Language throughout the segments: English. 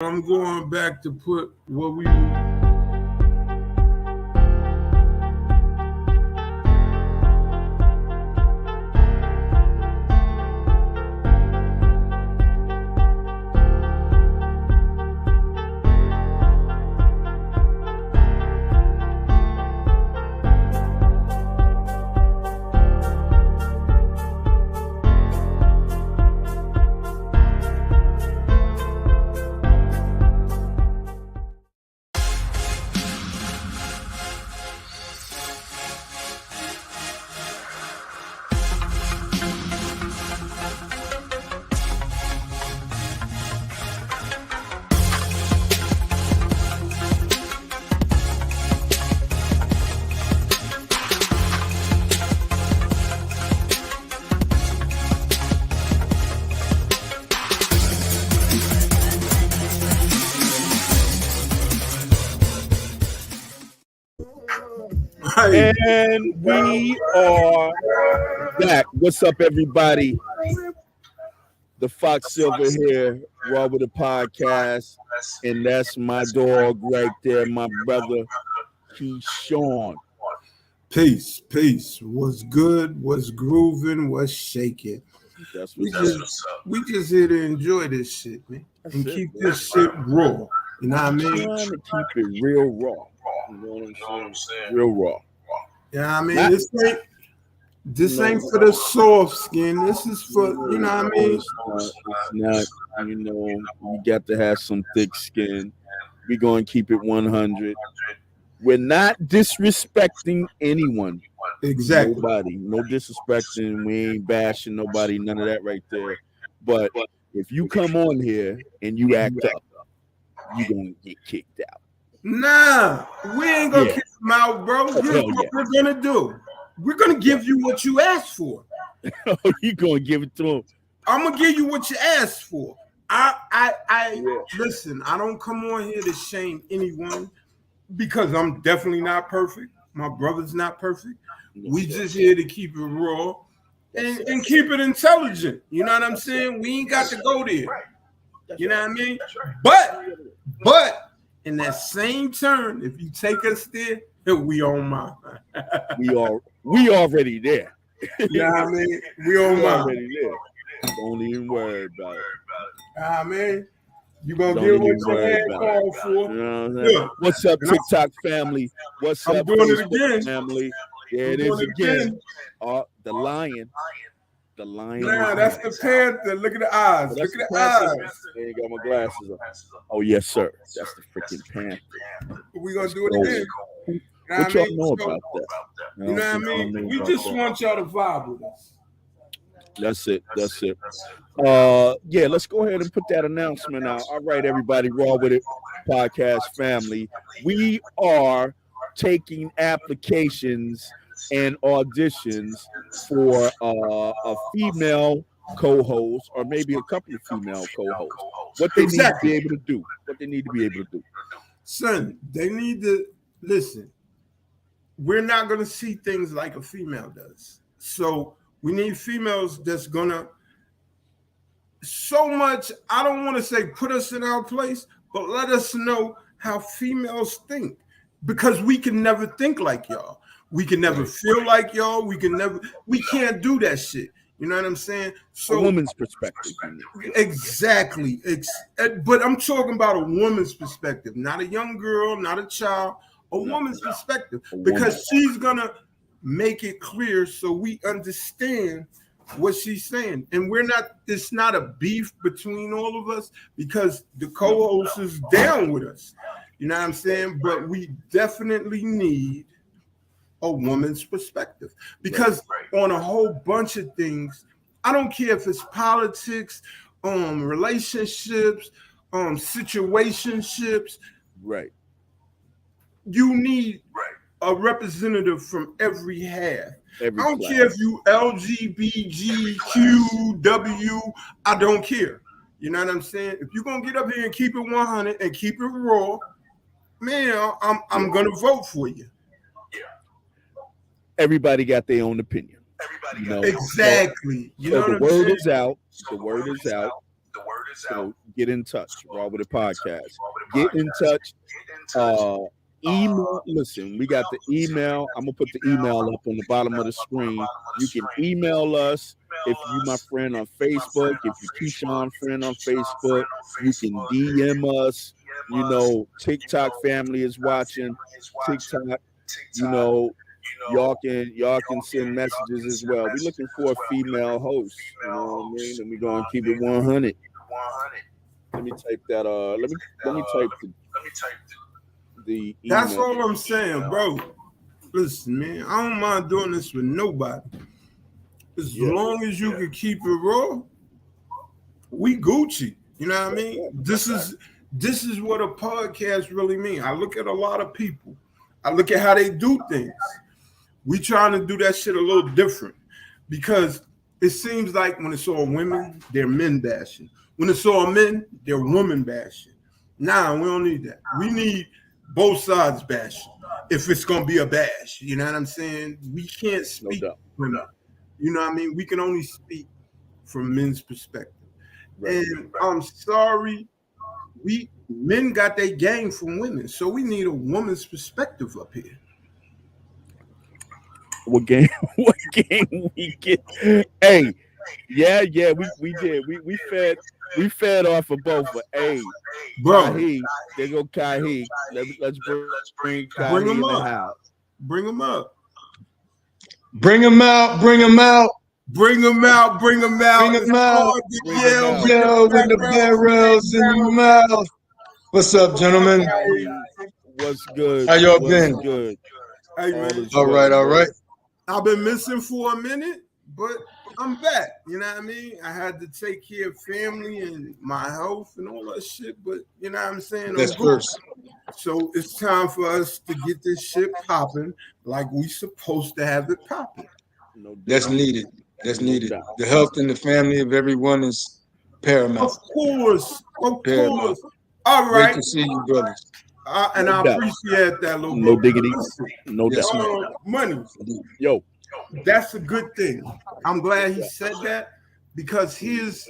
I'm going back to put what we. And we are back. What's up, everybody? The Fox Silver here, Raw with the podcast, and that's my dog right there, my brother, Keyshawn. Peace. What's good? What's grooving? What's shaking? We just here to enjoy this shit, man, and keep this shit raw. You know what I mean? Trying to keep it real raw. You know what I'm saying? Real raw. Yeah, I mean, this ain't for the soft skin. This is for, you know what I mean? It's not, you got to have some thick skin. We're going to keep it 100. We're not disrespecting anyone. Exactly. Nobody. No disrespecting. We ain't bashing nobody. None of that right there. But if you come on here and you act up, you're going to get kicked out. Nah, we ain't gonna kick them out, bro. Here's what we're gonna do. We're gonna give you what you asked for. You gonna give it to them? I'm gonna give you what you asked for. Listen. I don't come on here to shame anyone because I'm definitely not perfect. My brother's not perfect. We just here to keep it raw and keep it intelligent. You know what I'm saying? We ain't got to go there. You know what I mean? But. In that same turn, if you take us there, we on mine. we already there. Yeah, I mean, we on mine. Already there. Don't even worry about it. I mean, you gonna get what your head called for. You know what I'm saying? What's up, TikTok family? What's up, Facebook family? There it is again. The lion. The lion. Nah, that's the panther. Look at the eyes. Look at the eyes. I ain't got my glasses on. Oh, yes, sir. That's the freaking panther. We gonna do it again. What y'all know about that? You know what I mean? We just want y'all to vibe with us. That's it. Let's go ahead and put that announcement out. All right, everybody, Raw With It podcast family. We are taking applications and auditions for a female co-host or maybe a couple of female co-hosts. What they need to be able to do. Son, they need to listen. We're not going to see things like a female does. So we need females that's going to so much, I don't want to say put us in our place, but let us know how females think because we can never think like y'all. We can never feel like y'all. We can't do that shit. You know what I'm saying? So a woman's perspective. Exactly. But I'm talking about a woman's perspective, not a young girl, not a child, a woman's perspective. Because she's gonna make it clear so we understand what she's saying. And it's not a beef between all of us because the co-host is down with us. You know what I'm saying? But we definitely need a woman's perspective because on a whole bunch of things, I don't care if it's politics, relationships, situationships. Right. You need a representative from every half. I don't class. care if you LGBTQW. I don't care. You know what I'm saying? If you're gonna get up here and keep it 100 and keep it raw, man, I'm gonna vote for you. Everybody got their own opinion. Exactly. So the word is out. The word is out. So get in touch. Raw with it podcast. Get in touch. Email. Listen, we got the email. I'm gonna put the email up on the bottom of the screen. You can email us if you my friend on Facebook. If you Keyshawn friend on Facebook, you can DM us. You know, TikTok family is watching. TikTok. You know, y'all can send messages as well. We're looking for a female host. You know what I mean? And we're gonna keep it 100. Let me type that. Let me type the email. That's all I'm saying, bro. Listen, man, I don't mind doing this with nobody. As long as you can keep it raw, we Gucci. You know what I mean? This is what a podcast really means. I look at a lot of people. I look at how they do things. We trying to do that shit a little different because it seems like when it's all women, they're men bashing. When it's all men, they're women bashing. Nah, we don't need that. We need both sides bashing. If it's gonna be a bash, you know what I'm saying? We can't speak for them. You know what I mean? We can only speak from men's perspective. And I'm sorry, men got their game from women, so we need a woman's perspective up here. What game? What game we get? Hey, yeah, we did. We fed off of both. But hey, bro, Kahi, there go Kahi. Let's bring Kahi in the house. Bring him up. Bring him out. Bring him out. Bring him out. Bring him out. Bring him out. Yo, with the barrels in the mouth. What's up, gentlemen? What's good? How y'all been? Good. Hey, man. All right. I've been missing for a minute, but I'm back. You know what I mean? I had to take care of family and my health and all that shit, but you know what I'm saying? That's first. So it's time for us to get this shit popping like we supposed to have it popping. That's needed. That's needed. The health and the family of everyone is paramount. Of course. All right. Great to see you, brothers. And I appreciate that, little no diggity, no doubt. Money, yo, that's a good thing. I'm glad he said that because here's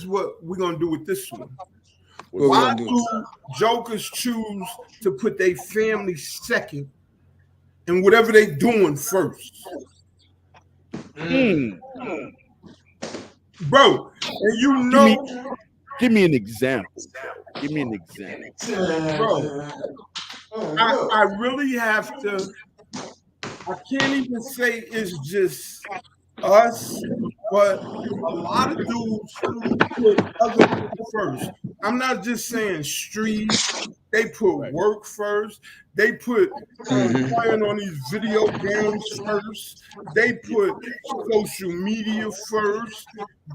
what we're gonna do with this one. Why do jokers choose to put their family second and whatever they doing first? Bro, and you know, give me an example. Bro, I really have to. I can't even say it's just us, but a lot of dudes put other people first. I'm not just saying streets. They put work first. They put playing on these video games first. They put social media first.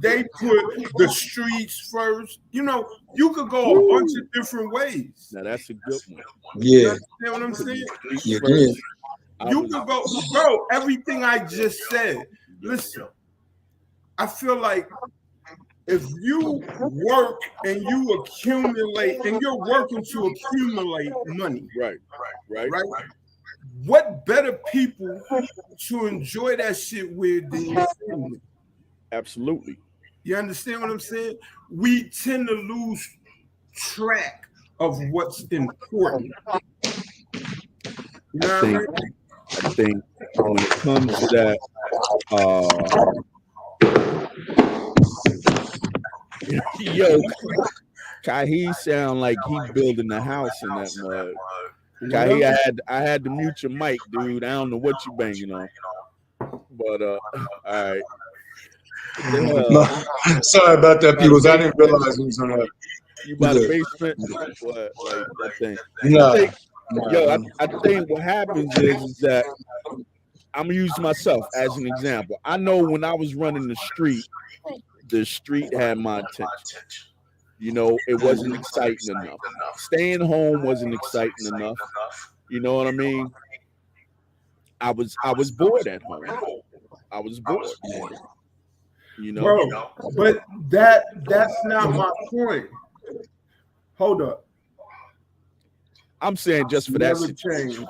They put the streets first. You know, you could go a bunch of different ways. Now that's a good one. Yeah. You understand what I'm saying? Yeah. You could go, bro, everything I just said. Listen, I feel like if you work and you accumulate, and you're working to accumulate money, right. What better people to enjoy that shit with than your family? Absolutely. You understand what I'm saying? We tend to lose track of what's important. You know what I mean? I think when it comes to that, yo, Kahi sound like he building a house in that mud. Kahi, I had to mute your mic, dude. I don't know what you banging on, but all right. Sorry about that, people. I didn't realize it was on that. You by the basement? What, like that thing? No. I think what happens is that I'm gonna use myself as an example. I know when I was running the street had my attention. You know, it wasn't exciting enough. Staying home wasn't exciting enough. You know what I mean? I was bored at home. I was bored. You know, bro, but that's not my point. Hold up. I'm saying just for that situation.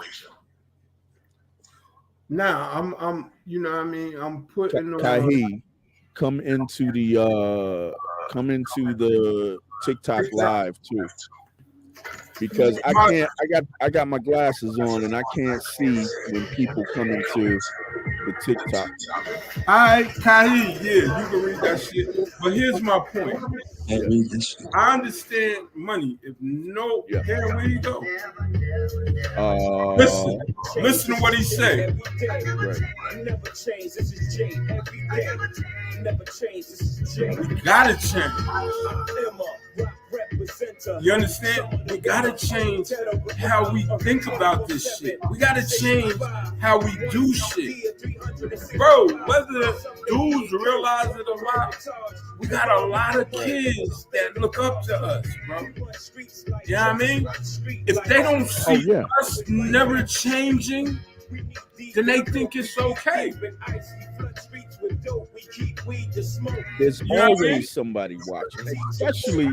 Now I'm you know what I mean, I'm putting Kahi, come into the TikTok live too. Because I got my glasses on and I can't see when people come into the TikTok. All right, Kahi, yeah, you can read that shit. But here's my point. I understand money. If no, damn, where you go? Listen to what he said. Right. We gotta change. You understand? We gotta change how we think about this shit. We gotta change how we do shit. Bro, whether dudes realize it or not, we got a lot of kids that look up to us, bro. You know what I mean? If they don't see us never changing, then they think it's okay. There's always somebody watching, especially,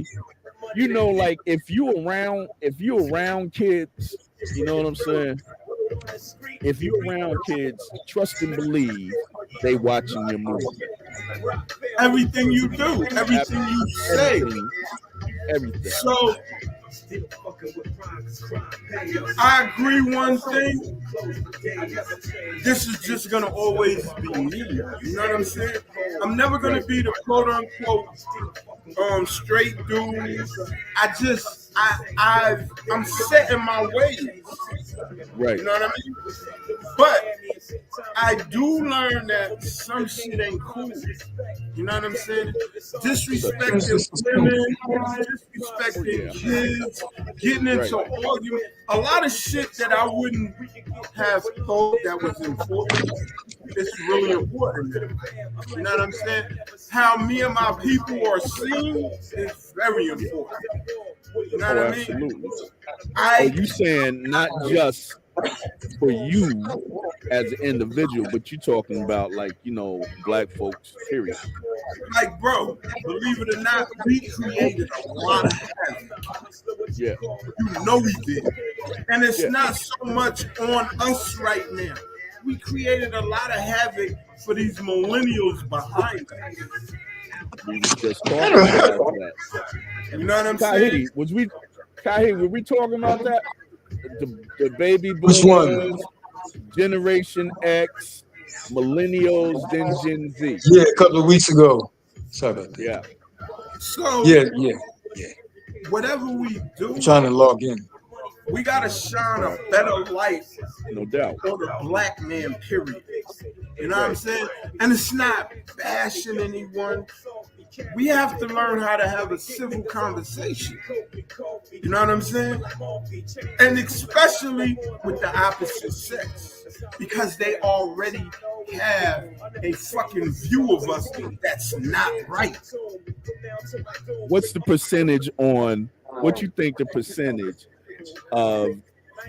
you know, like if you around kids, you know what I'm saying? If you're around kids, trust and believe they watching your movie. Everything you do, everything you say. Everything. So I agree one thing. This is just gonna always be me. You know what I'm saying? I'm never gonna be the quote unquote straight dude. I'm set in my ways. Right. You know what I mean? But I do learn that some shit ain't cool. You know what I'm saying? Disrespecting women, disrespecting kids, getting into arguments. A lot of shit that I wouldn't have thought that was important. It's really important. You know what I'm saying? How me and my people are seen is very important. You know what I mean? Absolutely. You saying not just for you as an individual, but you talking about, like, you know, black folks, period. Like, bro, believe it or not, we created a lot of havoc. Yeah. You know we did. And it's not so much on us right now. We created a lot of havoc for these millennials behind us. We was just talking about that. You know what I'm saying? Were we talking about that? The baby boomers, which one? Generation X, millennials, then Gen Z. Yeah, a couple of weeks ago. Sorry about that. Yeah. So yeah. Whatever we do, I'm trying to log in. We gotta shine a better light, no doubt, on the black man. Period. You know what I'm saying? And it's not bashing anyone. We have to learn how to have a civil conversation. You know what I'm saying? And especially with the opposite sex, because they already have a fucking view of us that's not right. What's the percentage on what you think the percentage of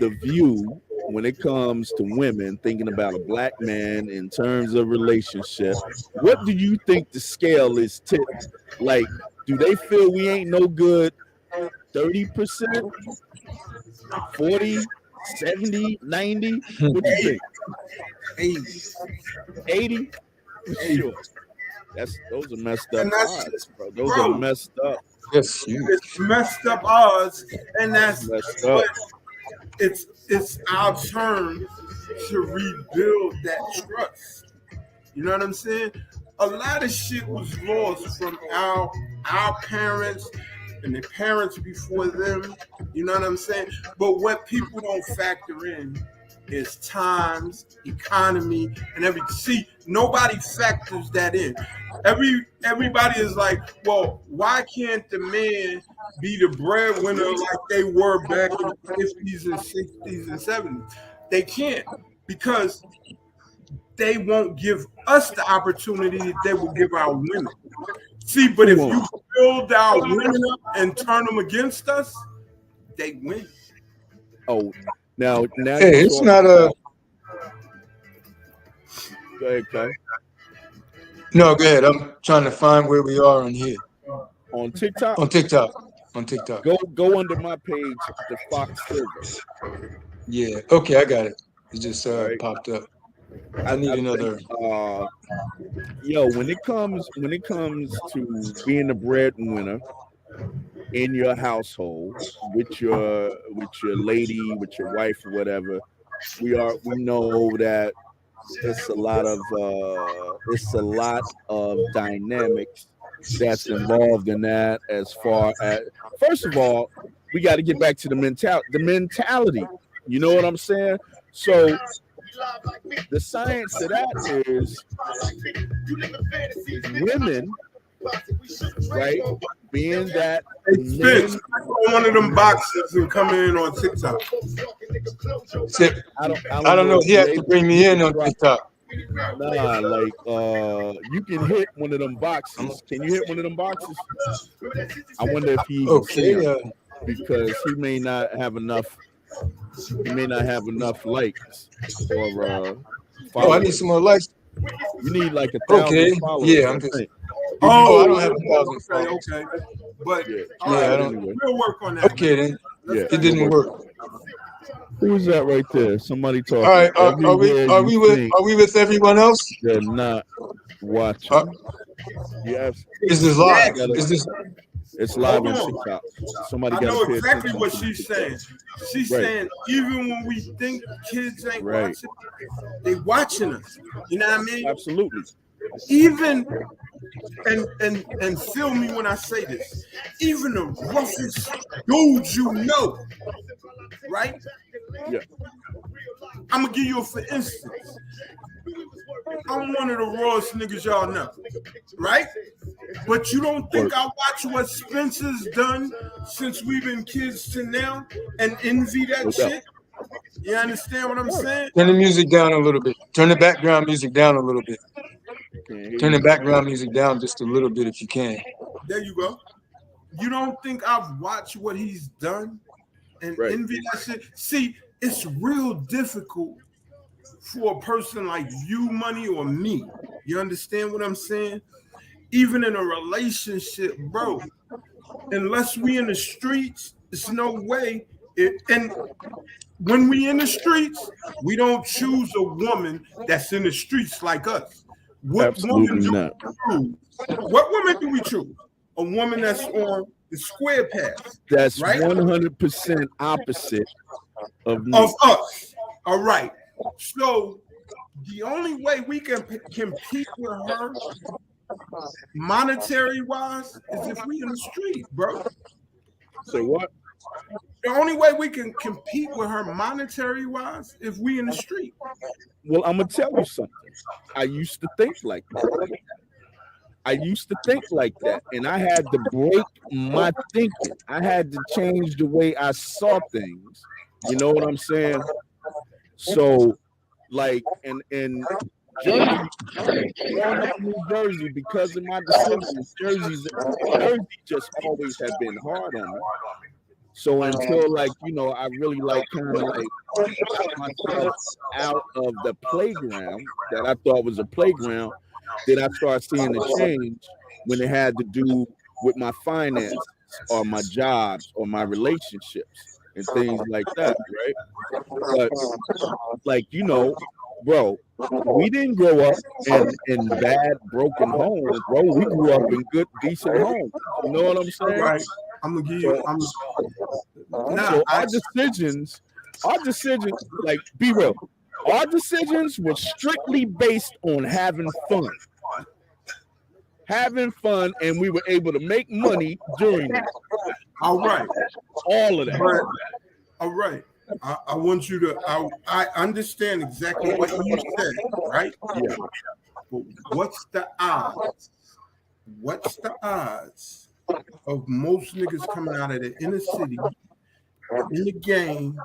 the view when it comes to women thinking about a black man in terms of relationship? What do you think the scale is like? Do they feel we ain't no good 30%, 40, 70, 90? What do you think? 80? Sure. Those are messed up odds, bro. Those are messed up. Yes, it's messed up odds, and that's messed up. It's our turn to rebuild that trust. You know what I'm saying? A lot of shit was lost from our parents and the parents before them. You know what I'm saying? But what people don't factor in is times, economy, and everything. See, nobody factors that in. Everybody is like, well, why can't the man be the breadwinner like they were back in the 50s and 60s and 70s? They can't, because they won't give us the opportunity that they will give our women. See, but if you build our women up and turn them against us, they win. Oh, now hey, it's not a. Go ahead, Kai. No, go ahead. I'm trying to find where we are on here. On TikTok? On TikTok. Go under my page, the Fox Silver. Yeah. Okay, I got it. It just popped up. I need another. When it comes to being a breadwinner, in your household with your lady, with your wife or whatever, we know that it's a lot of dynamics that's involved in that. As far as, first of all, we got to get back to the mentality. You know what I'm saying? So the science of that is women, right? Being that Spence, one of them boxes and come in on TikTok. I don't know. He has to bring me in on TikTok. Nah, like you can hit one of them boxes. Can you hit one of them boxes? I wonder if he even see them, because he may not have enough. He may not have enough likes or followers. Oh, I need some more likes. You need like 1,000 followers. Yeah, I'm just. Oh, I don't have 1,000 followers. Okay. But yeah, I don't. Anyway. We'll work on that. Okay, then. Yeah, it didn't work. Who's that right there? Somebody talking. All right, are we with everyone else? They're not watching. Yes. Is this live? It's live on TikTok. Somebody got to pay attention. I know exactly what she's saying. She's saying even when we think kids ain't watching, they watching us. You know what I mean? Absolutely. Even and feel me when I say this. Even the roughest dudes you know, right? Yeah. I'm gonna give you a for instance. I'm one of the rawest niggas y'all know, right? But you don't think I watch what Spencer's done since we've been kids to now and envy that shit? You understand what I'm saying? Turn the music down a little bit. Turn the background music down a little bit. Turn the background music down just a little bit if you can. There you go. You don't think I've watched what he's done and envy that shit? See, it's real difficult for a person like you, Money, or me. You understand what I'm saying? Even in a relationship, bro, unless we in the streets, there's no way. And when we in the streets, we don't choose a woman that's in the streets like us. What woman do we choose? What woman do we choose? A woman that's on the square path. That's right? 100% opposite of me. Of us. All right. So the only way we can compete with her monetary wise is if we in the street, bro. Say what? The only way we can compete with her monetary wise if we in the street. Well, I'm gonna tell you something. I used to think like that. And I had to break my thinking. I had to change the way I saw things. You know what I'm saying? So, like, in Jersey, growing up in New Jersey, because of my decisions, Jersey just always had been hard on me. So until, like, you know, I really like kind of like got myself out of the playground that I thought was a playground, then I started seeing the change when it had to do with my finances or my jobs or my relationships and things like that, right? But, like, you know, bro, we didn't grow up in bad, broken homes, bro. We grew up in good, decent homes. You know what I'm saying? Right. I'm gonna give you. Our decisions, like, be real. Our decisions were strictly based on having fun. And we were able to make money during that. All right. All of that. All right. I want you to. I understand exactly what you said, right? Yeah. But what's the odds? What's the odds of most niggas coming out of the inner city in the game?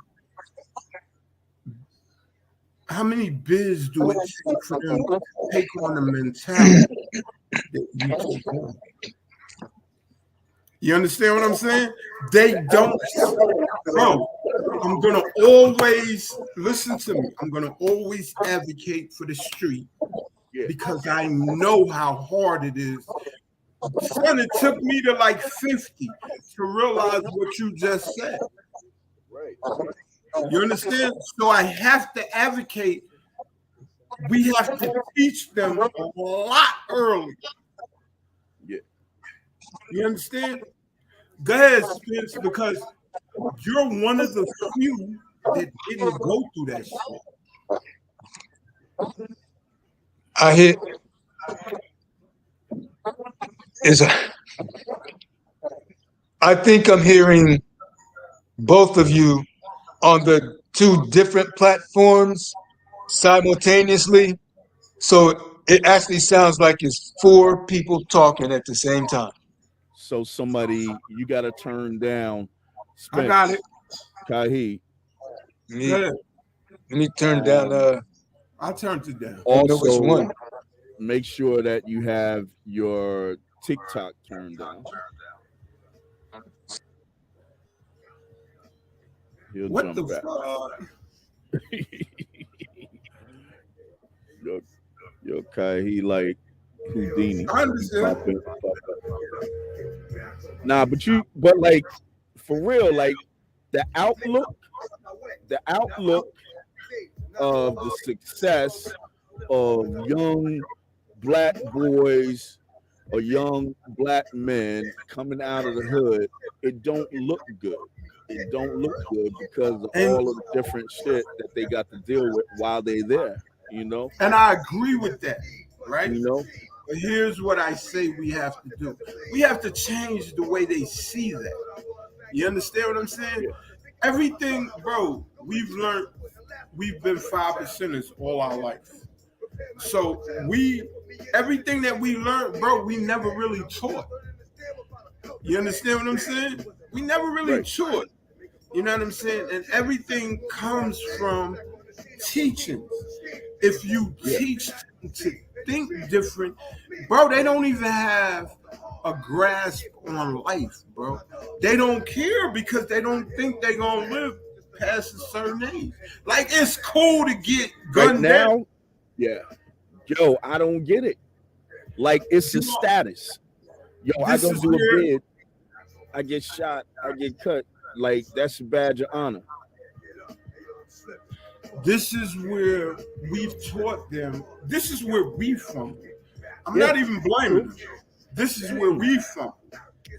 How many bids do it take for them to take on the mentality that you take on? You understand what I'm saying? They don't. Bro, I'm going to always, listen to me, I'm going to always advocate for the street because I know how hard it is. Son, it took me to like 50 to realize what you just said. Right. You understand? So I have to advocate. We have to teach them a lot early. Yeah. You understand? Go ahead, Spence, because you're one of the few that didn't go through that shit. I hit is a. I think I'm hearing both of you on the two different platforms simultaneously. So it actually sounds like it's four people talking at the same time. So somebody, you got to turn down I got Spence it. Kahi. Go ahead. Let me turn down. I turned it down. I don't know which Also, one. make sure that you have your TikTok turned down. He'll What the jump back. fuck? Yo, Kahi like Houdini. I understand. Nah, but like for real, like the outlook of the success of young black boys or young black men coming out of the hood, it don't look good. It don't look good because of all of the different shit that they got to deal with while they're there, you know? And I agree with that, right? You know? But here's what I say we have to do. We have to change the way they see that. You understand what I'm saying? Yeah. Everything, bro, we've learned, we've been 5%ers all our life. So everything that we learned, bro, we never really taught. You understand what I'm saying? We never really taught. You know what I'm saying? And everything comes from teaching. If you teach them to think different, bro, they don't even have a grasp on life, bro. They don't care because they don't think they're gonna live past a certain age. Like, it's cool to get gunned down. Yeah. Yo, I don't get it. Like, it's a status. Yo, I go do a bid, I get shot, I get cut. Like, that's a badge of honor. This is where we've taught them. This is where we from. I'm not even blaming them. This is where we from.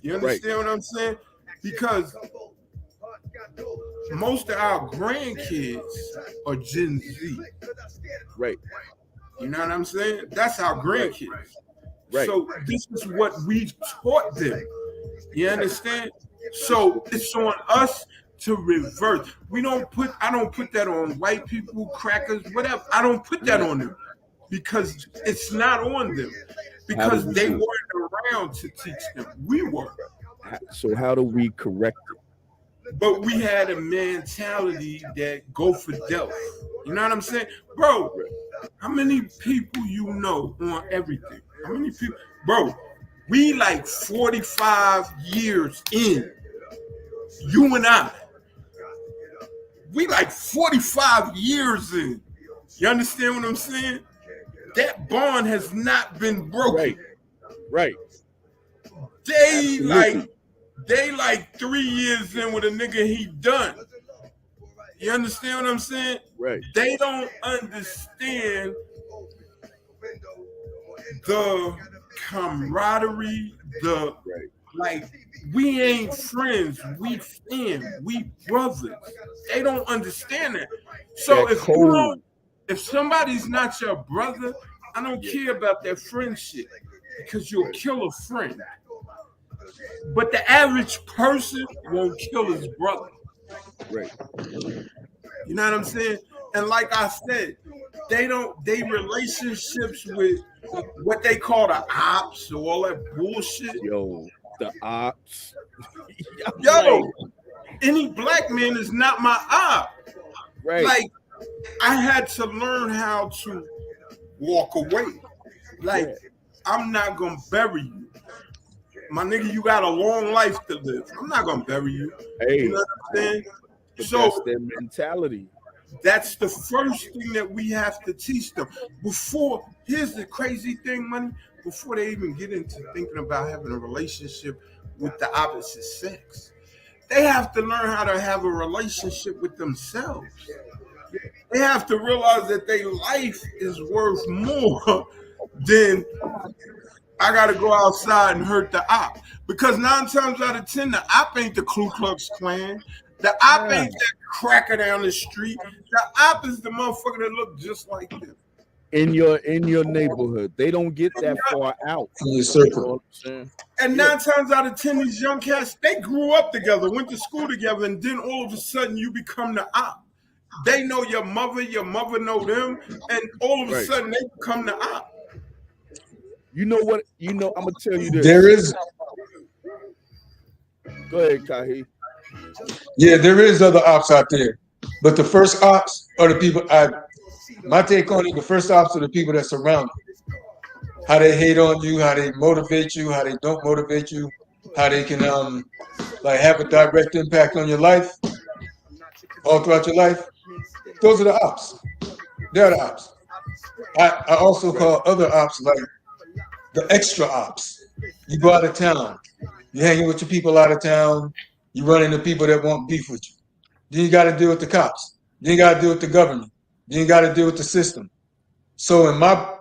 You understand what I'm saying? Because most of our grandkids are Gen Z. Right. You know what I'm saying? That's our grandkids. Right. So this is what we've taught them. You understand? So it's on us to reverse. I don't put that on white people, crackers, whatever. I don't put that on them because it's not on them. Because they weren't around to teach them. We were. So how do we correct it? But we had a mentality that go for death. You know what I'm saying? Bro, how many people you know on everything? How many people? Bro, we like 45 years in. You and I. We like 45 years in. You understand what I'm saying? That bond has not been broken. Right. They like 3 years in with a nigga he done. You understand what I'm saying? Right. They don't understand the camaraderie, like, we ain't friends, we fam, we brothers. They don't understand that. So if somebody's not your brother, I don't care about that friendship because you'll kill a friend. But the average person won't kill his brother. Right. You know what I'm saying? And like I said, they relationships with what they call the ops or all that bullshit. Yo, the ops. Yo, any black man is not my op. Right. Like, I had to learn how to walk away. Like, I'm not gonna bury you. My nigga, you got a long life to live. I'm not gonna bury you. Hey, you know what I'm saying? So that's their mentality. That's the first thing that we have to teach them. Here's the crazy thing, money. Before they even get into thinking about having a relationship with the opposite sex, they have to learn how to have a relationship with themselves. They have to realize that their life is worth more than I gotta go outside and hurt the op. Because 9 times out of 10, the op ain't the Ku Klux Klan. The op ain't that cracker down the street. The op is the motherfucker that look just like them. In your neighborhood. They don't get that far out. In your circle. And 9 times out of 10, these young cats, they grew up together, went to school together, and then all of a sudden you become the op. They know your mother know them, and all of a sudden they become the op. You know what? I'm gonna tell you this. There is. Go ahead, Kahi. Yeah, there is other ops out there, but the first ops are the people. My take on it: the first ops are the people that surround you. How they hate on you, how they motivate you, how they don't motivate you, how they can like have a direct impact on your life, all throughout your life. Those are the ops. They're the ops. I also call other ops like the extra ops. You go out of town, you hanging with your people out of town, you run into people that want beef with you. Then you got to deal with the cops. Then you got to deal with the government. Then you got to deal with the system. So in my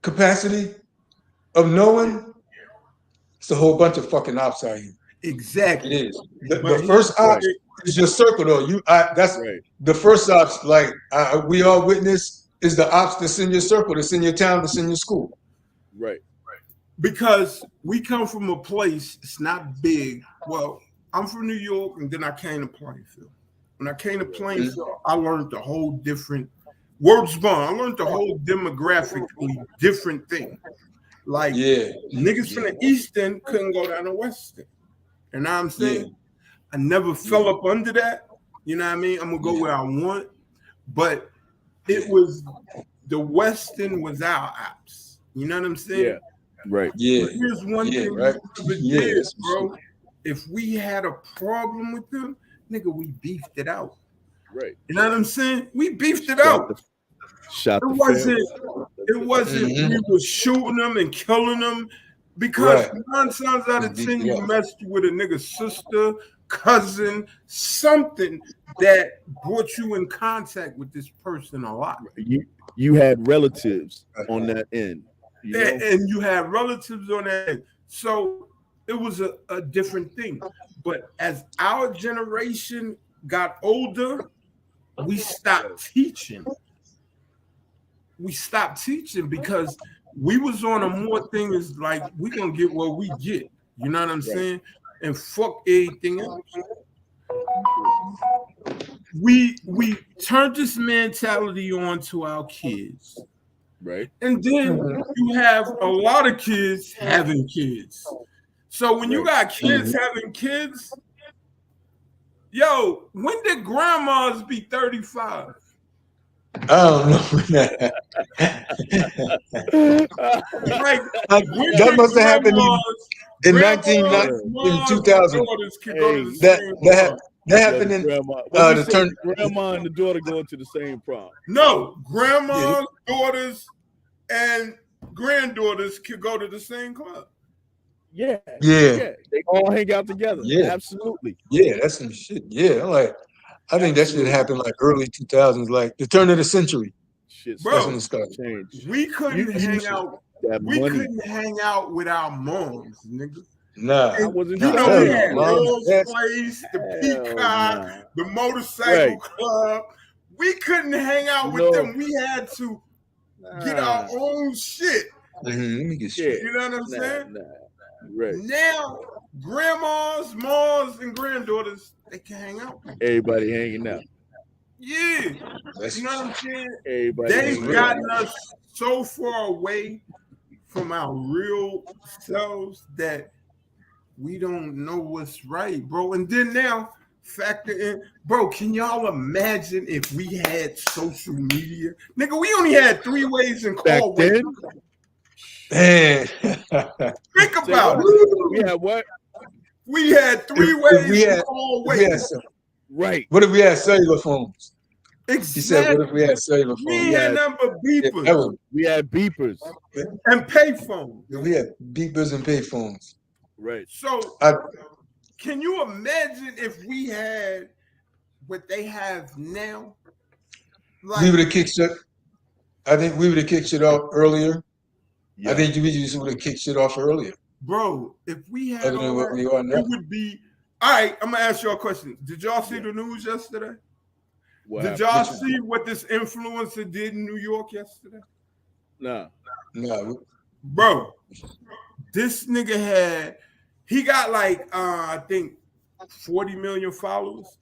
capacity of knowing, it's a whole bunch of fucking ops out here. Exactly. It is. The first ops is your circle, though. That's the first ops. Like we all witness is the ops that's in your circle, that's in your town, that's in your school. Right. Because we come from a place, it's not big. Well, I'm from New York, and then I came to Plainfield. When I came to Plainfield, I learned a whole different words bond. I learned a whole demographically different thing. Like niggas from the East End couldn't go down the West End. You know what I'm saying? I never fell up under that. You know what I mean? I'm gonna go where I want. But it was the West End was our ops. You know what I'm saying? Yeah. Right. Yeah. But here's one thing, right. bro. If we had a problem with them, nigga, we beefed it out. Right. You know what I'm saying? We beefed it out. It wasn't we were shooting them and killing them, because 9 times out of 10 you messed with a nigga's sister, cousin, something that brought you in contact with this person a lot. You had relatives on that end. You know? And you had relatives on that end. So it was a different thing. But as our generation got older, we stopped teaching. Because we was on a more thing is like, we gonna get what we get. You know what I'm saying? And fuck everything else. We turned this mentality on to our kids. Right. And then you have a lot of kids having kids. So when you got kids having kids, yo, when did grandmas be 35? I don't know. Like, that must have happened in 2000. That happened in grandma and the daughter going to the same prom. No, grandmas, daughters, and granddaughters could go to the same club. Yeah. They all hang out together. Yeah, absolutely. Yeah, that's some shit. Yeah, like I think that shit happened like early 2000s, like the turn of the century. Shit, bro, when it started changed. We couldn't hang out. Couldn't hang out with our moms, nigga. Nah, we had Rose Place, the Peacock, the motorcycle club. We couldn't hang out with them. We had to get our own shit. Let me get shit. You know what I'm saying? Right. Now, grandmas, moms, and granddaughters, they can hang out. Everybody hanging out. Yeah. You know what I'm saying? Everybody They've gotten us so far away from our real selves that we don't know what's right, bro. And then now, factor in, bro, can y'all imagine if we had social media? Nigga, we only had 3 ways and call ways. Man. Think about it. We had what? We had 3 ways and call ways. Right. What if we had cellular phones? Exactly. He said, what if we had cellular phones? We had number beepers. We had beepers. And pay phones. We had beepers and pay phones. Right. So, can you imagine if we had what they have now? Like, we would have kicked shit. I think we would have kicked shit off earlier. I think we just would have kicked shit off earlier. Bro, if we had other than what we are now, it would be. All right, I'm gonna ask y'all a question. Did y'all see the news yesterday? Did y'all see what this influencer did in New York yesterday? No. Bro, this nigga he got like I think 40 million followers.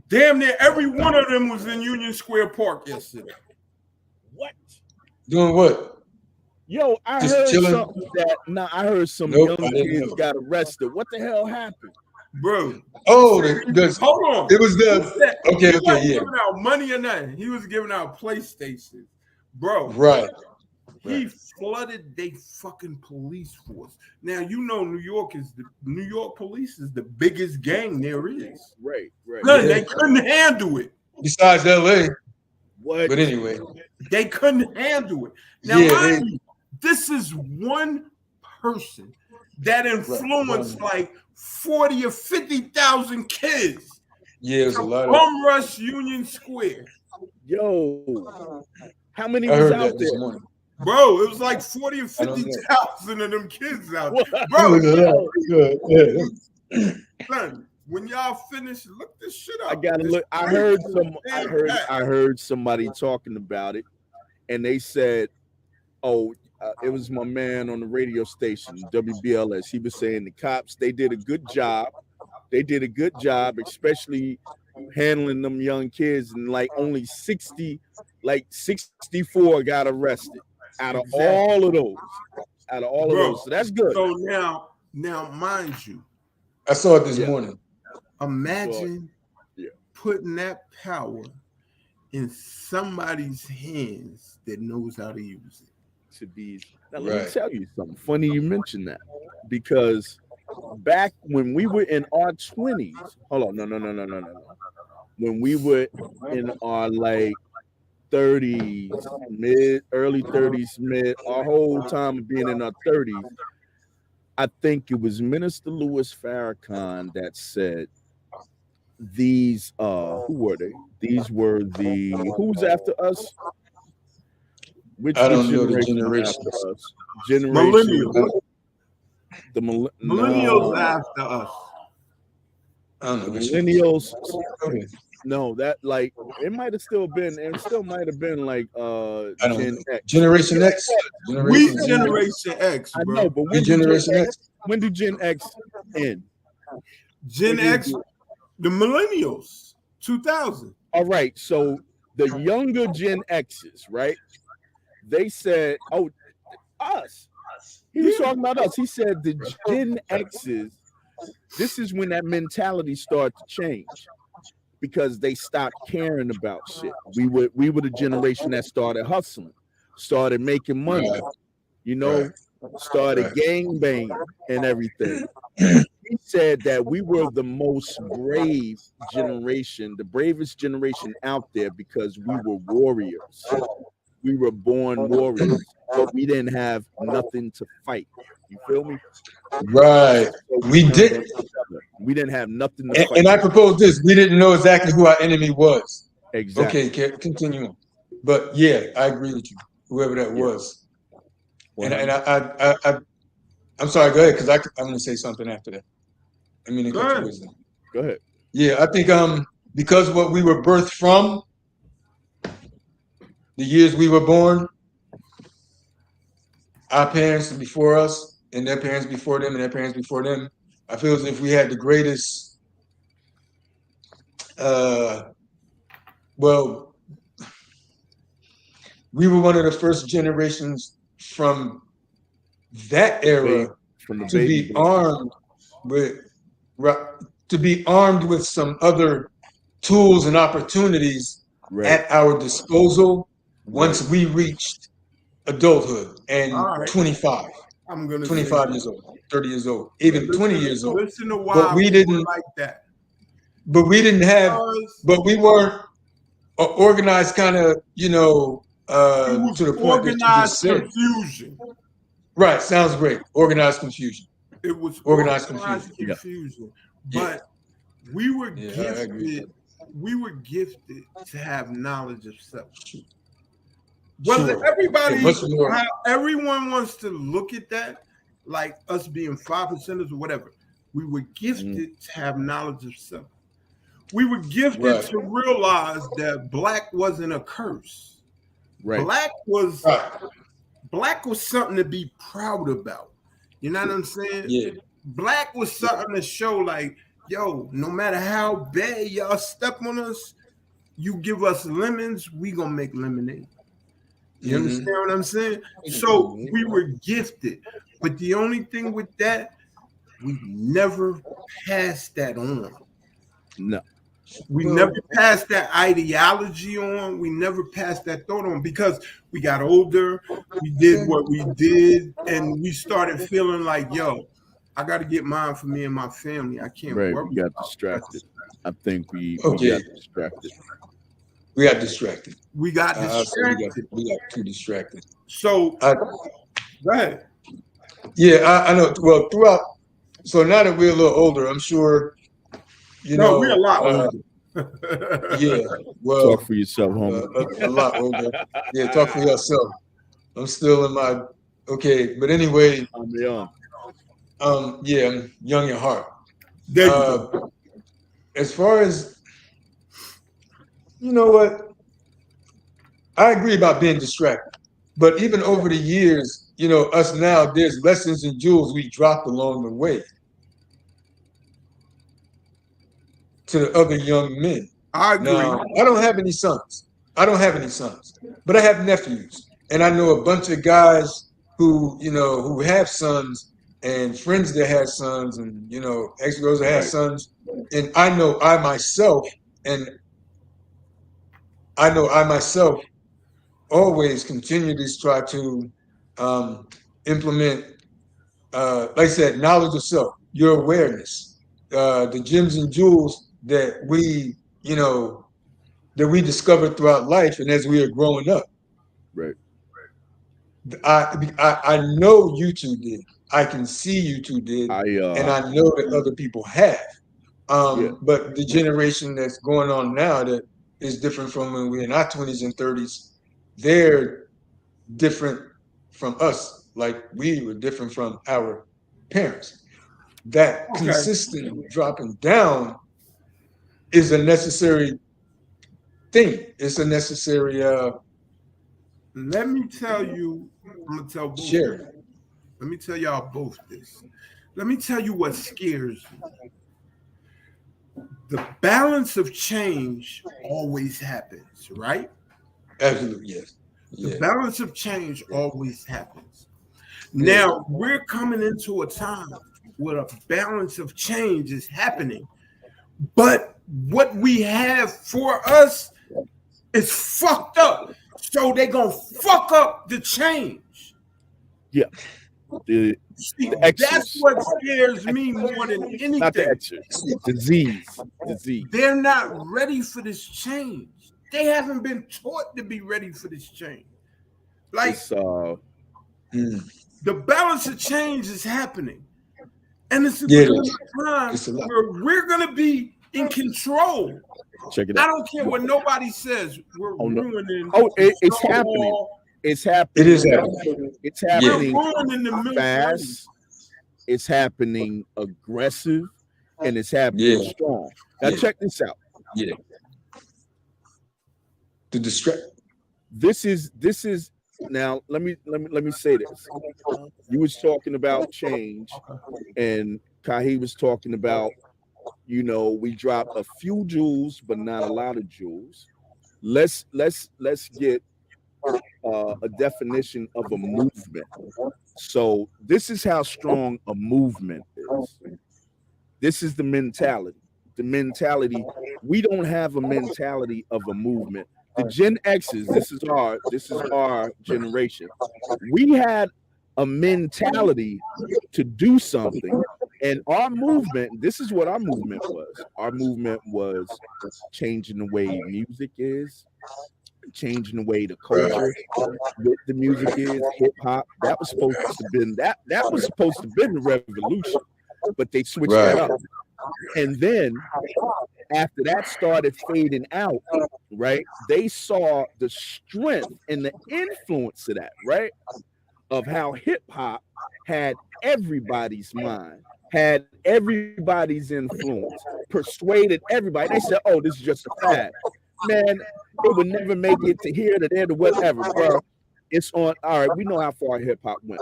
Damn near every one of them was in Union Square Park yesterday. What? Doing what? Yo, I heard something that I heard some young kids got arrested. What the hell happened? Bro. Oh, hold on. It was he wasn't giving out money or nothing. He was giving out PlayStation. Bro. Right. He flooded they fucking police force. Now you know New York police is the biggest gang there is. Right. They couldn't handle it. Besides LA. What? But anyway. They couldn't handle it. Now mind you, this is one person that influenced like 40 or 50,000 kids. Yeah, it was a lot of rush Union Square. Yo, how many was out there? This morning. Bro, it was like 40 or 50,000 of them kids out there. Bro, son, when y'all finish, look this shit up. I gotta look. I heard somebody talking about it, and they said, "Oh, it was my man on the radio station, WBLS. He was saying the cops, they did a good job. They did a good job, especially handling them young kids, and like only 64 got arrested out of all of those. So that's good. So now, mind you, I saw it this morning. Imagine putting that power in somebody's hands that knows how to use it. Now, let me tell you something. Funny you mentioned that, because back when we were in our 20s, hold on, no. When we were in our like 30s, early 30s, our whole time of being in our 30s, I think it was Minister Louis Farrakhan that said these who were they? These were who's after us? Which I don't know the generation. The millennials after us. I don't know. Millennials. No, that like it might have still been. It still might have been like Gen X. Generation X. We Generation X. Bro. I know, but when did Gen X end? Gen X, the millennials, 2000. All right, so the younger Gen X's, right? They said, "Oh, us." He was talking about us. He said the Gen X's. This is when that mentality started to change, because they stopped caring about shit. We were the generation that started hustling, started making money, started gang banging and everything. He said that we were the most brave generation, the bravest generation out there, because we were warriors. We were born warriors, but we didn't have nothing to fight. You feel me? Right. We didn't have nothing to fight. And I propose this. We didn't know exactly who our enemy was. Exactly. Okay, continue on. But yeah, I agree with you. Whoever that was. And I'm sorry, go ahead, because I'm going to say something after that. I mean, Go ahead. Yeah, I think because what we were birthed from, the years we were born, our parents before us, and their parents before them, and their parents before them, I feel as if we had the greatest, we were one of the first generations from that era to be armed with some other tools and opportunities at our disposal once we reached adulthood and 25. I'm gonna 25 years old, 30 years old, even 20 years old. Listen to why but we didn't like that. But we didn't have. But we weren't organized, kind of, to the point that you just said. Confusion. Right. Sounds great. Organized confusion. It was organized confusion. But we were gifted. We were gifted to have knowledge of self. Sure. everybody, Much more. how everyone wants to look at that, like us being 5%ers or whatever. We were gifted to have knowledge of self. We were gifted to realize that black wasn't a curse. Right. Black was something to be proud about. You know what I'm saying? Yeah. Black was something to show like, yo, no matter how bad y'all step on us, you give us lemons, we gonna make lemonade. You understand what I'm saying? So we were gifted. But the only thing with that, we never passed that on. No. We never passed that ideology on. We never passed that thought on because we got older. We did what we did, and we started feeling like, yo, I got to get mine for me and my family. I can't worry. We got distracted. I think we got distracted. We got distracted. We got distracted. We got too distracted. So, go ahead. Yeah, I know. Well, throughout. So now that we're a little older, I'm sure. We're a lot older. Yeah. Well, talk for yourself, homie. A lot older. Yeah, talk for yourself. I'm still in my but anyway. I'm young. Yeah, I'm young at heart. There you go. As far as you know what, I agree about being distracted. But even over the years, us now, there's lessons and jewels we dropped along the way to the other young men. I agree. Now, I don't have any sons. But I have nephews. And I know a bunch of guys who have sons and friends that have sons and, ex-girls that have sons. And I know I myself always continue to try to implement, like I said, knowledge of self, your awareness, the gems and jewels that we discovered throughout life and as we are growing up. Right. I know you two did. I can see you two did, and I know that other people have. But the generation that's going on now that is different from when we're in our 20s and 30s, they're different from us, like we were different from our parents. That consistent dropping down is a necessary thing. It's a necessary. Let me tell you. I'm gonna tell both. Share. Let me tell y'all both this. Let me tell you what scares me. The balance of change always happens, right? Absolutely, yes. The balance of change always happens. Now we're coming into a time where a balance of change is happening, but what we have for us is fucked up. So they're gonna fuck up the change. Yeah. See, that's what scares me more than anything. Not the disease. They're not ready for this change. They haven't been taught to be ready for this change. Like the balance of change is happening, and it's a time where we're gonna be in control. Check it out. I don't care what nobody says. We're ruining. It's happening. It's happening. It is happening. It's happening fast. It's happening aggressive, and it's happening strong. Now check this out. Yeah. The distract. This is now. Let me say this. You was talking about change, and Kahi was talking about. We drop a few jewels, but not a lot of jewels. Let's get a definition of a movement. So this is how strong a movement is. This is the mentality. We don't have a mentality of a movement. The Gen X's, this is our generation. We had a mentality to do something. And our movement, this is what our movement was. Our movement was changing the way music is, changing the way the culture with the music is, hip hop. That was supposed to be the revolution, but they switched that up. And then after that started fading out, right? They saw the strength and the influence of that, right? Of how hip hop had everybody's mind, had everybody's influence, persuaded everybody. They said, "Oh, this is just a fad, man. It would never make it to here, to there, to whatever, bro. It's on. All right, we know how far hip hop went,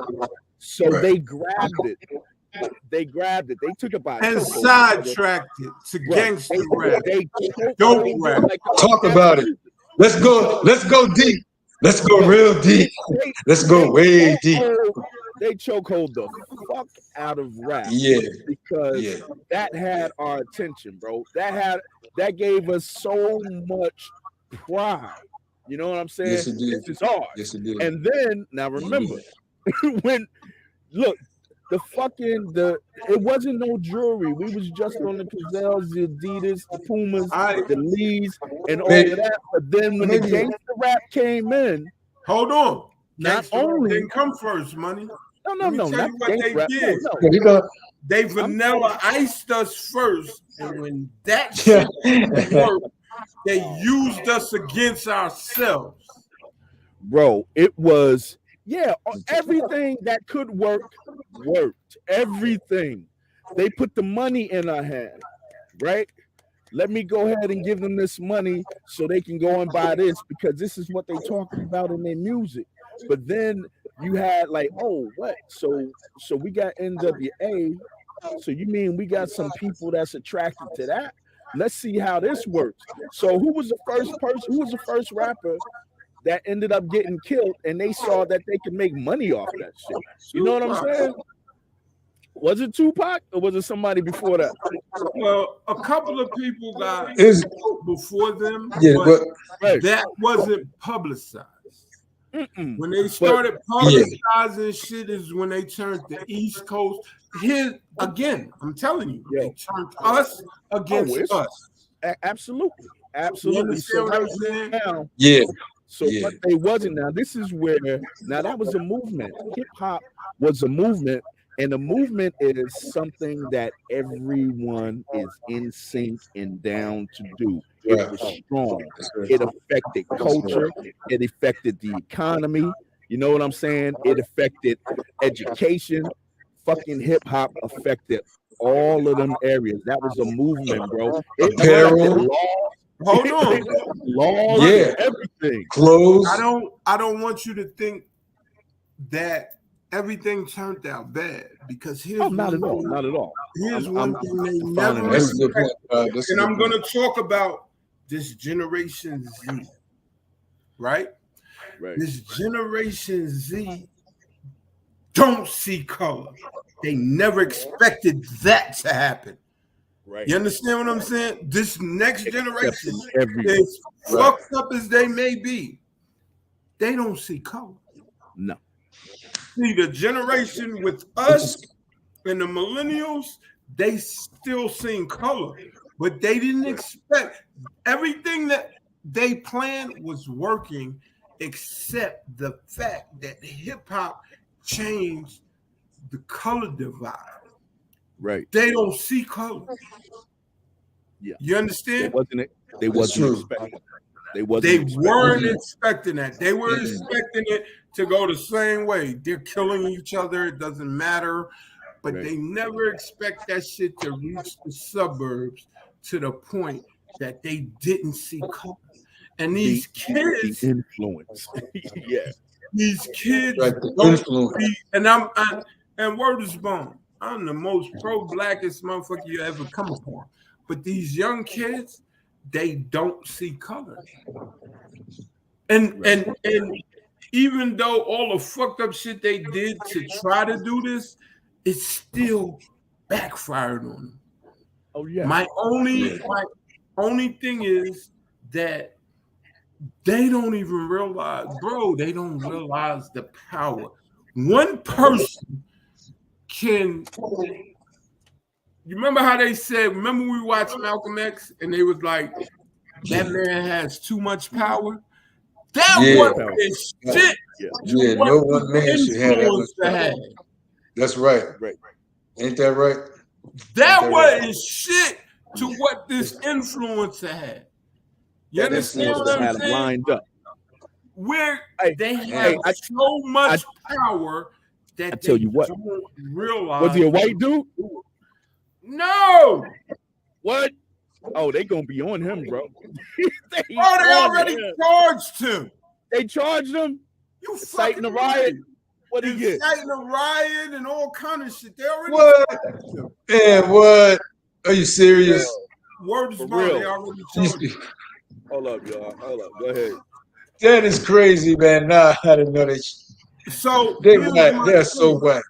so they grabbed it. They grabbed it. They took it by and sidetracked it to gangster rap, dope rap. Talk about it. Let's go deep. Let's go real deep. Let's go way deep. They chokehold the fuck out of rap, because that had our attention, bro. That gave us so much pride. You know what I'm saying? Yes, it did. This is ours. Yes, it did. And then now remember, when look, it wasn't no jewelry. We was just on the Gazelles, the Adidas, the Pumas, the Lees, and all of that. But then when the gangster rap came in, hold on, not only didn't come first, money. No, Let me tell not you what they rap. did. No. They vanilla iced us first, and when that shit worked, they used us against ourselves. Bro, it was everything that could work worked. Everything. They put the money in our hand, right? Let me go ahead and give them this money so they can go and buy this, because this is what they talking about in their music. But then you had like, oh, what? So we got NWA. So you mean we got some people that's attracted to that? Let's see how this works. So who was the first person? Who was the first rapper that ended up getting killed, and they saw that they could make money off that shit? You know what I'm saying? Was it Tupac or was it somebody before that? Well, a couple of people got before them, but that wasn't publicized. When they started publicizing shit is when they turned the East Coast. Here again, I'm telling you, they turned us against us. Absolutely. So what I'm saying? Now, what they wasn't now. This is where now that was a movement. Hip hop was a movement. And the movement is something that everyone is in sync and down to do. It was strong. It affected culture. It affected the economy. You know what I'm saying? It affected education. Fucking hip hop affected all of them areas. That was a movement, bro. It affected laws. Hold on. Laws, everything. Clothes. I don't want you to think that everything turned out bad, because here's not at all. Here's one thing they never expected, and I'm going to talk about this Generation Z, right? This Generation Z don't see color. They never expected that to happen. Right. You understand what I'm saying? This next generation, as fucked up as they may be, they don't see color. No. See, the generation with us and the millennials, they still seen color, but they didn't expect everything that they planned was working, except the fact that hip hop changed the color divide. Right. They don't see color. Yeah. You understand? They wasn't expecting. They weren't expecting that. They were expecting it to go the same way. They're killing each other. It doesn't matter. But they never expect that shit to reach the suburbs to the point that they didn't see color. And these kids, influence. These kids don't see, and word is bone. I'm the most pro-blackest motherfucker you ever come upon. But these young kids, they don't see color. And even though all the fucked up shit they did to try to do this, it still backfired on them. Oh yeah. My only thing is that they don't even realize, bro, they don't realize the power. One person can. You remember how they said, remember we watched Malcolm X and they was like, that man has too much power? That was shit. Yeah, no one man should have that much power. That's right. Ain't that right? That was shit to what this influencer had. You That understand influencer what I'm had them saying? lined up. Where Hey, they have so much power that I tell you what, don't realize. was he a white dude? No. What? Oh, they gonna be on him, bro. They already charged him. They charged him. You inciting a riot. What he get? Inciting a riot and all kind of shit. They already charged him. Man, what? Are you serious? Word is real. They already charged him. Hold up, y'all. Hold up. Go ahead. That is crazy, man. Nah, I didn't know that. So they're so whack,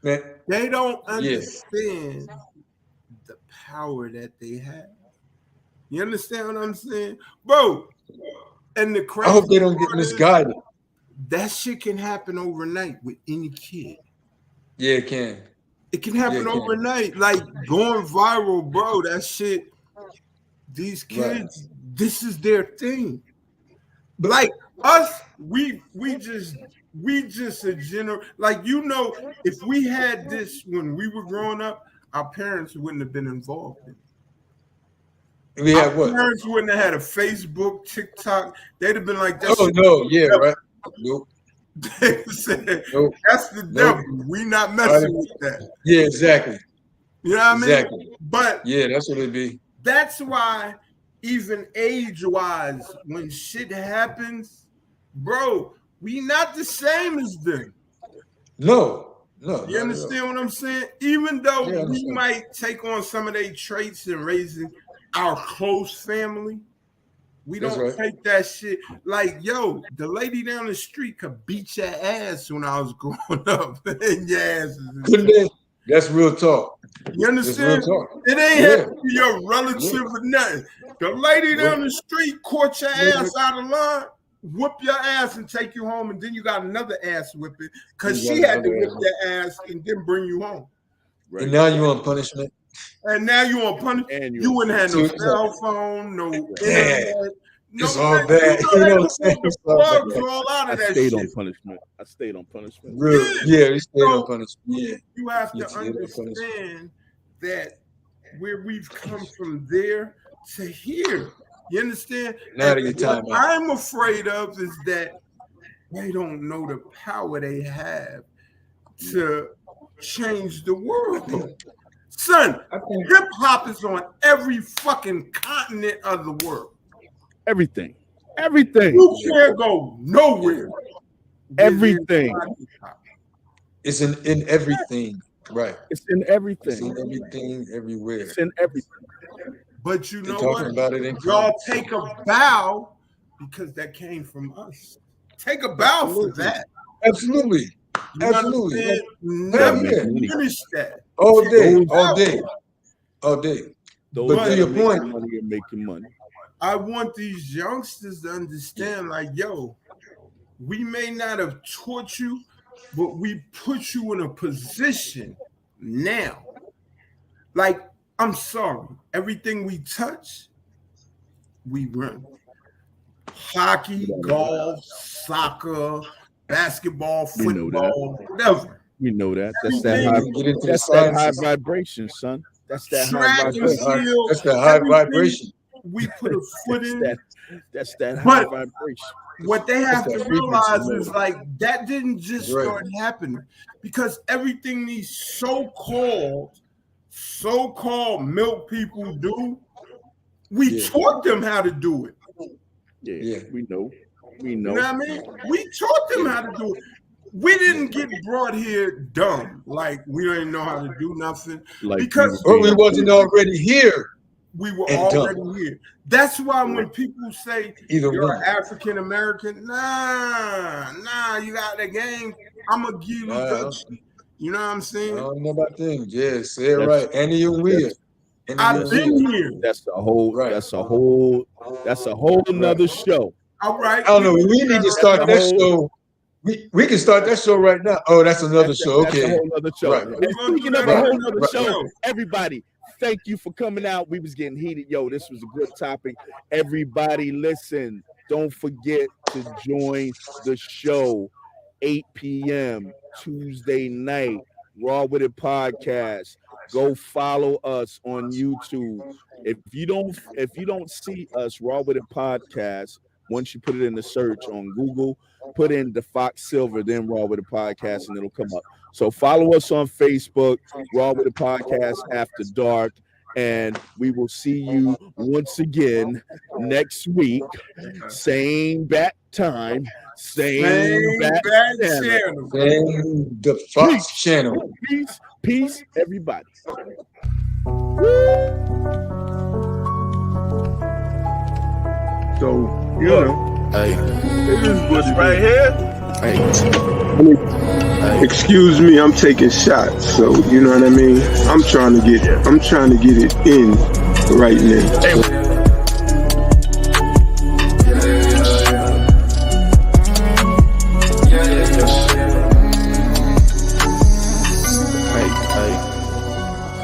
man. They don't understand the power that they have. You understand what I'm saying, bro? And the crazy, I hope they don't get misguided. That shit can happen overnight with any kid. Yeah, it can. It can happen overnight, like going viral, bro. That shit. These kids, this is their thing. Like us, we just a general. Like, you know, if we had this when we were growing up, our parents wouldn't have been involved in it. We had what? Parents wouldn't have had a Facebook, TikTok. They'd have been like, "Oh no, yeah, right, nope." They said, nope. That's the devil. We not messing with that. Yeah, exactly. You know what I mean? But yeah, that's what it'd be. That's why, even age-wise, when shit happens, bro, we not the same as them. No. You understand what I'm saying? Even though we might take on some of their traits in raising our close family, we don't take that shit. Like, yo, the lady down the street could beat your ass when I was growing up. And your ass is That's real talk. You understand? It ain't have to be your relative or nothing. The lady down the street caught your ass out of line, whoop your ass and take you home, and then you got another ass whipping because she had to whip your ass and then bring you home. Right. And now you on punishment. And now you on punishment. You wouldn't have no cell phone, no internet. It's all bad. You know what I'm saying? All out of that stayed shit. on punishment. I stayed on punishment. Really? Yeah, we stayed on punishment. Yeah. You have to understand that where we've come from there to here. You understand? What I'm afraid of is that they don't know the power they have to change the world. Son, hip hop is on every fucking continent of the world. Everything. You can't go nowhere. Everything. It's in everything. Right. It's in everything. It's in everything, everywhere. It's in everything. But you know what? Y'all take a bow because that came from us. Take a bow for that. Absolutely. Absolutely. Never finish that. All day. But to your point, money and making money. I want these youngsters to understand, like, yo, we may not have taught you, but we put you in a position now. Like, I'm sorry, everything we touch, we run. Hockey, golf, soccer, basketball, football, whatever. We know that. That's that high vibration, son. That's that high vibration. That's the high vibration. We put a foot in. That's that high vibration. What they have to realize is, like, that didn't just start happening because everything these so-called milk people do, we taught them how to do it. Yeah, we know. You know what I mean? We taught them how to do it. We didn't get brought here dumb, like we didn't know how to do nothing. Because we wasn't already here. We were already here. That's why when people say you're African American, nah, you got the game. I'm gonna give you the, you know what I'm saying? I don't know about things. Yeah, say it right. And you weird. I've been here. That's a whole nother show. All right. I don't know. We need to start that show. We can start that show right now. Oh, that's another show. Okay. That's a whole other show. Right. And speaking of a whole other show, everybody, thank you for coming out. We was getting heated. Yo, this was a good topic. Everybody, listen. Don't forget to join the show. 8 p.m. Tuesday night. Raw With It podcast. go follow us on YouTube. If you don't see us, Raw With It Podcast, once you put it in the search on Google, put in the Fox Silver, then Raw With It Podcast, and it'll come up. So follow us on Facebook, Raw With It Podcast After Dark, and we will see you once again next week. Same bat time, same bat channel. Same the Fox channel. Peace, everybody. So, you know, it is what it right is. Here. Excuse me, I'm taking shots, so you know what I mean. I'm trying to get it in right now.